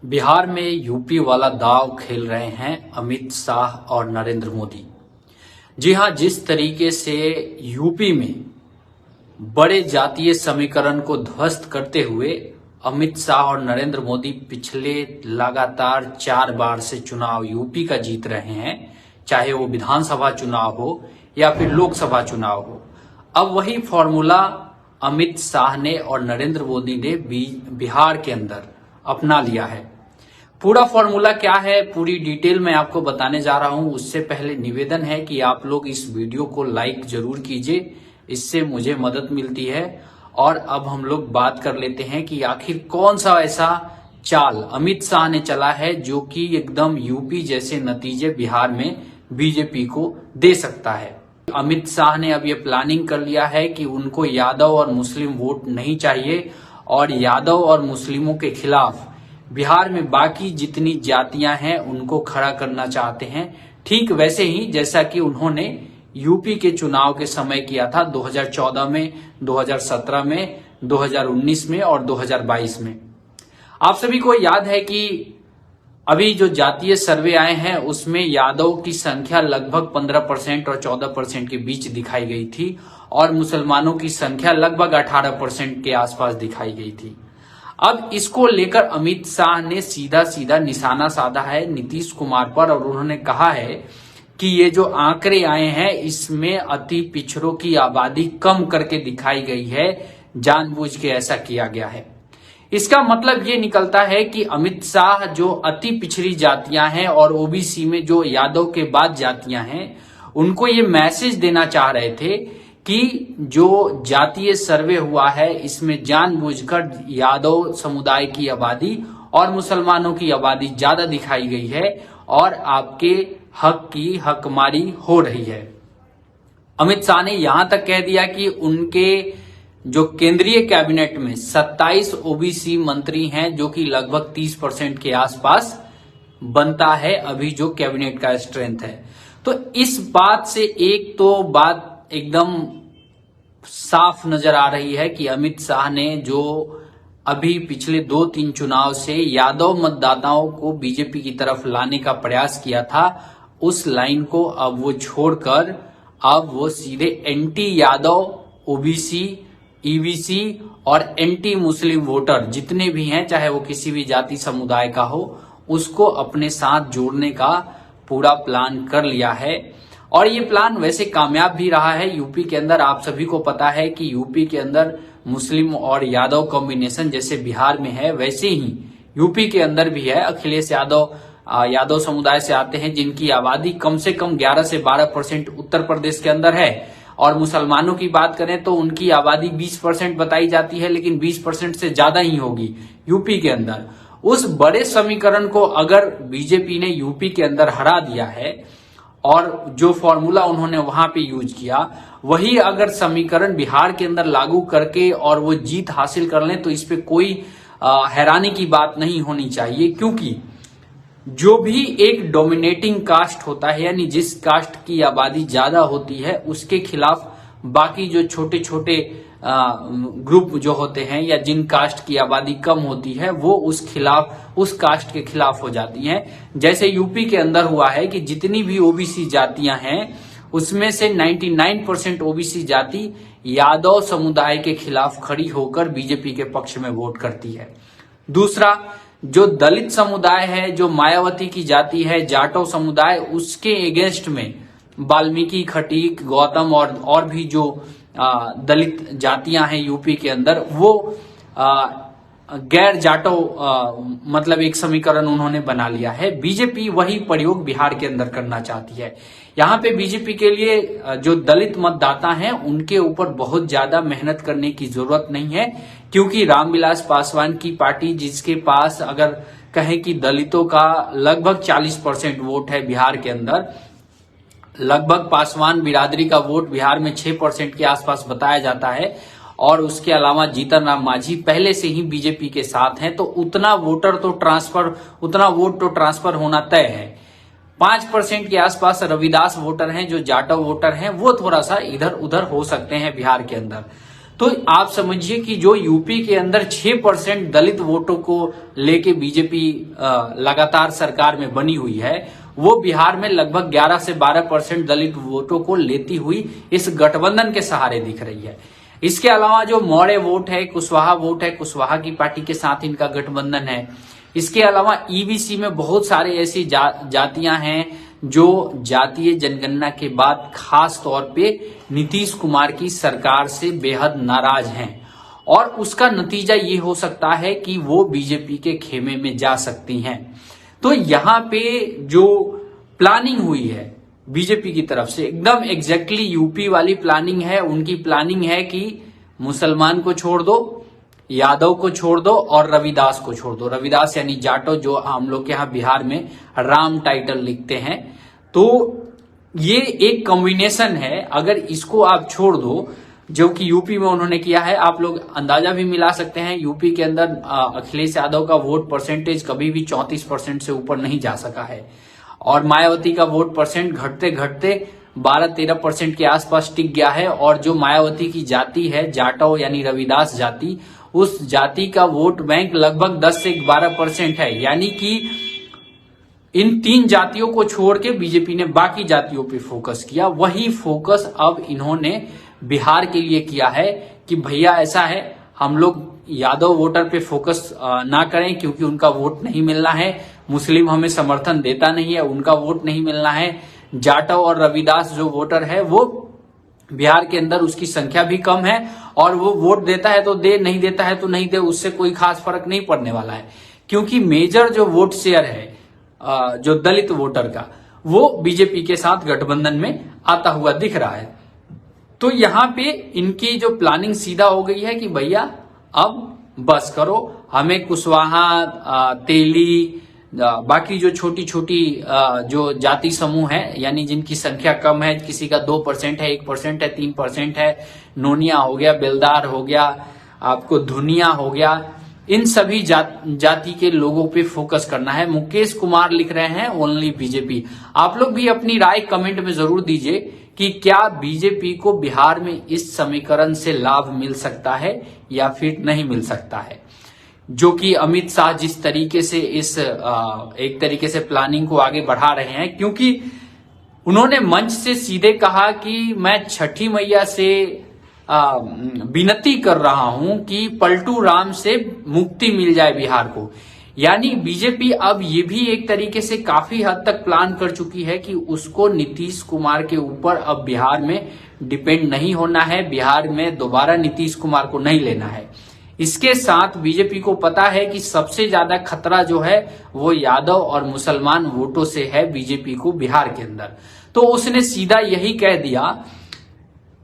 बिहार में यूपी वाला दांव खेल रहे हैं अमित शाह और नरेंद्र मोदी। जी हां, जिस तरीके से यूपी में बड़े जातीय समीकरण को ध्वस्त करते हुए अमित शाह और नरेंद्र मोदी पिछले लगातार 4 बार से चुनाव यूपी का जीत रहे हैं, चाहे वो विधानसभा चुनाव हो या फिर लोकसभा चुनाव हो। अब वही फॉर्मूला अमित शाह ने और नरेंद्र मोदी ने बिहार के अंदर अपना लिया है। पूरा फॉर्मूला क्या है, पूरी डिटेल में आपको बताने जा रहा हूं। उससे पहले निवेदन है कि आप लोग इस वीडियो को लाइक जरूर कीजिए, इससे मुझे मदद मिलती है। और अब हम लोग बात कर लेते हैं कि आखिर कौन सा ऐसा चाल अमित शाह ने चला है जो कि एकदम यूपी जैसे नतीजे बिहार में बीजेपी को दे सकता है। अमित शाह ने अब ये प्लानिंग कर लिया है कि उनको यादव और मुस्लिम वोट नहीं चाहिए और यादव और मुस्लिमों के खिलाफ बिहार में बाकी जितनी जातियां हैं उनको खड़ा करना चाहते हैं, ठीक वैसे ही जैसा कि उन्होंने यूपी के चुनाव के समय किया था 2014 में, 2017 में, 2019 में और 2022 में। आप सभी को याद है कि अभी जो जातीय सर्वे आए हैं उसमें यादव की संख्या लगभग 15% और 14% के बीच दिखाई गई थी और मुसलमानों की संख्या लगभग 18% के आसपास दिखाई गई थी। अब इसको लेकर अमित शाह ने सीधा सीधा निशाना साधा है नीतीश कुमार पर और उन्होंने कहा है कि ये जो आंकड़े आए हैं इसमें अति पिछड़ों की आबादी कम करके दिखाई गई है, जानबूझ के ऐसा किया गया है। इसका मतलब ये निकलता है कि अमित शाह जो अति पिछड़ी जातियां हैं और ओबीसी में जो यादव के बाद जातियां हैं उनको ये मैसेज देना चाह रहे थे कि जो जातीय सर्वे हुआ है इसमें जानबूझकर यादव समुदाय की आबादी और मुसलमानों की आबादी ज्यादा दिखाई गई है और आपके हक की हकमारी हो रही है। अमित शाह ने यहां तक कह दिया कि उनके जो केंद्रीय कैबिनेट में 27 ओबीसी मंत्री हैं जो कि लगभग 30% के आसपास बनता है अभी जो कैबिनेट का स्ट्रेंथ है। तो इस बात से एक तो बात एकदम साफ नजर आ रही है कि अमित शाह ने जो अभी पिछले 2-3 चुनाव से यादव मतदाताओं को बीजेपी की तरफ लाने का प्रयास किया था, उस लाइन को अब वो छोड़कर अब वो सीधे एंटी यादव, ओबीसी, ईबीसी और एंटी मुस्लिम वोटर जितने भी हैं, चाहे वो किसी भी जाति समुदाय का हो, उसको अपने साथ जोड़ने का पूरा प्लान कर लिया है। और ये प्लान वैसे कामयाब भी रहा है यूपी के अंदर। आप सभी को पता है कि यूपी के अंदर मुस्लिम और यादव कॉम्बिनेशन जैसे बिहार में है वैसे ही यूपी के अंदर भी है। अखिलेश यादव समुदाय से आते हैं जिनकी आबादी कम से कम 11 से 12% उत्तर प्रदेश के अंदर है और मुसलमानों की बात करें तो उनकी आबादी 20% बताई जाती है, लेकिन 20% से ज्यादा ही होगी यूपी के अंदर। उस बड़े समीकरण को अगर बीजेपी ने यूपी के अंदर हरा दिया है और जो फॉर्मूला उन्होंने वहां पे यूज किया वही अगर समीकरण बिहार के अंदर लागू करके और वो जीत हासिल कर लें तो इस पे कोई हैरानी की बात नहीं होनी चाहिए, क्योंकि जो भी एक डोमिनेटिंग कास्ट होता है यानी जिस कास्ट की आबादी ज्यादा होती है उसके खिलाफ बाकी जो छोटे छोटे ग्रुप जो होते हैं या जिन कास्ट की आबादी कम होती है वो उस कास्ट के खिलाफ हो जाती हैं। जैसे यूपी के अंदर हुआ है कि जितनी भी ओबीसी जातियां हैं उसमें से 99% ओबीसी जाति यादव समुदाय के खिलाफ खड़ी होकर बीजेपी के पक्ष में वोट करती है। दूसरा, जो दलित समुदाय है, जो मायावती की जाति है, जाटव समुदाय, उसके एगेंस्ट में वाल्मीकि, खटीक, गौतम और भी जो दलित जातियां हैं यूपी के अंदर वो गैर जाटव मतलब एक समीकरण उन्होंने बना लिया है। बीजेपी वही प्रयोग बिहार के अंदर करना चाहती है। यहाँ पे बीजेपी के लिए जो दलित मतदाता हैं उनके ऊपर बहुत ज्यादा मेहनत करने की जरूरत नहीं है, क्योंकि रामविलास पासवान की पार्टी जिसके पास अगर कहें कि दलितों का लगभग 40% वोट है बिहार के अंदर, लगभग पासवान बिरादरी का वोट बिहार में 6% के आसपास बताया जाता है और उसके अलावा जीतन राम मांझी पहले से ही बीजेपी के साथ हैं, तो उतना वोट तो ट्रांसफर होना तय है। 5% के आसपास रविदास वोटर हैं जो जाटव वोटर हैं, वो थोड़ा सा इधर उधर हो सकते हैं बिहार के अंदर। तो आप समझिए कि जो यूपी के अंदर 6% दलित वोटों को लेके बीजेपी लगातार सरकार में बनी हुई है, वो बिहार में लगभग 11 से 12% दलित वोटों को लेती हुई इस गठबंधन के सहारे दिख रही है। इसके अलावा जो मौर्य वोट है, कुशवाहा वोट है, कुशवाहा की पार्टी के साथ इनका गठबंधन है। इसके अलावा ईबीसी में बहुत सारे ऐसी जातियां हैं जो जातीय जनगणना के बाद खास तौर पे नीतीश कुमार की सरकार से बेहद नाराज हैं और उसका नतीजा ये हो सकता है कि वो बीजेपी के खेमे में जा सकती हैं। तो यहाँ पे जो प्लानिंग हुई है बीजेपी की तरफ से, एकदम एग्जैक्टली यूपी वाली प्लानिंग है। उनकी प्लानिंग है कि मुसलमान को छोड़ दो, यादव को छोड़ दो और रविदास को छोड़ दो। रविदास यानी जाटो, जो हम लोग के यहाँ बिहार में राम टाइटल लिखते हैं। तो ये एक कॉम्बिनेशन है, अगर इसको आप छोड़ दो, जो कि यूपी में उन्होंने किया है। आप लोग अंदाजा भी मिला सकते हैं, यूपी के अंदर अखिलेश यादव का वोट परसेंटेज कभी भी 34% से ऊपर नहीं जा सका है और मायावती का वोट परसेंट घटते घटते 12-13% के आसपास टिक गया है। और जो मायावती की जाति है जाटो यानी रविदास जाति, उस जाति का वोट बैंक लगभग 10 से 12% है। यानी कि इन 3 जातियों को छोड़ के बीजेपी ने बाकी जातियों पे फोकस किया। वही फोकस अब इन्होंने बिहार के लिए किया है कि भैया ऐसा है, हम लोग यादव वोटर पे फोकस ना करें क्योंकि उनका वोट नहीं मिलना है, मुस्लिम हमें समर्थन देता नहीं है, उनका वोट नहीं मिलना है। जाटव और रविदास जो वोटर है वो बिहार के अंदर उसकी संख्या भी कम है और वो वोट देता है तो दे, नहीं देता है तो नहीं दे, उससे कोई खास फर्क नहीं पड़ने वाला है। क्योंकि मेजर जो वोट शेयर है जो दलित वोटर का, वो बीजेपी के साथ गठबंधन में आता हुआ दिख रहा है। तो यहाँ पे इनकी जो प्लानिंग सीधा हो गई है कि भैया अब बस करो, हमें कुशवाहा, तेली, बाकी जो छोटी छोटी जो जाति समूह है यानी जिनकी संख्या कम है, किसी का 2% है, 1% है, 3% है, नोनिया हो गया, बेलदार हो गया, आपको धुनिया हो गया, इन सभी जाति के लोगों पे फोकस करना है। मुकेश कुमार लिख रहे हैं ओनली बीजेपी। आप लोग भी अपनी राय कमेंट में जरूर दीजिए कि क्या बीजेपी को बिहार में इस समीकरण से लाभ मिल सकता है या फिर नहीं मिल सकता है। जो कि अमित शाह जिस तरीके से इस एक तरीके से प्लानिंग को आगे बढ़ा रहे हैं, क्योंकि उन्होंने मंच से सीधे कहा कि मैं छठी मैया से विनती कर रहा हूं कि पलटू राम से मुक्ति मिल जाए बिहार को। यानी बीजेपी अब ये भी एक तरीके से काफी हद तक प्लान कर चुकी है कि उसको नीतीश कुमार के ऊपर अब बिहार में डिपेंड नहीं होना है, बिहार में दोबारा नीतीश कुमार को नहीं लेना है। इसके साथ बीजेपी को पता है कि सबसे ज्यादा खतरा जो है वो यादव और मुसलमान वोटों से है बीजेपी को बिहार के अंदर। तो उसने सीधा यही कह दिया,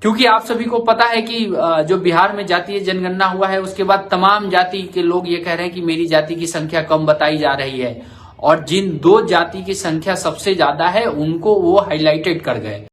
क्योंकि आप सभी को पता है कि जो बिहार में जातीय जनगणना हुआ है उसके बाद तमाम जाति के लोग ये कह रहे हैं कि मेरी जाति की संख्या कम बताई जा रही है और जिन 2 जाति की संख्या सबसे ज्यादा है उनको वो हाईलाइटेड कर गए।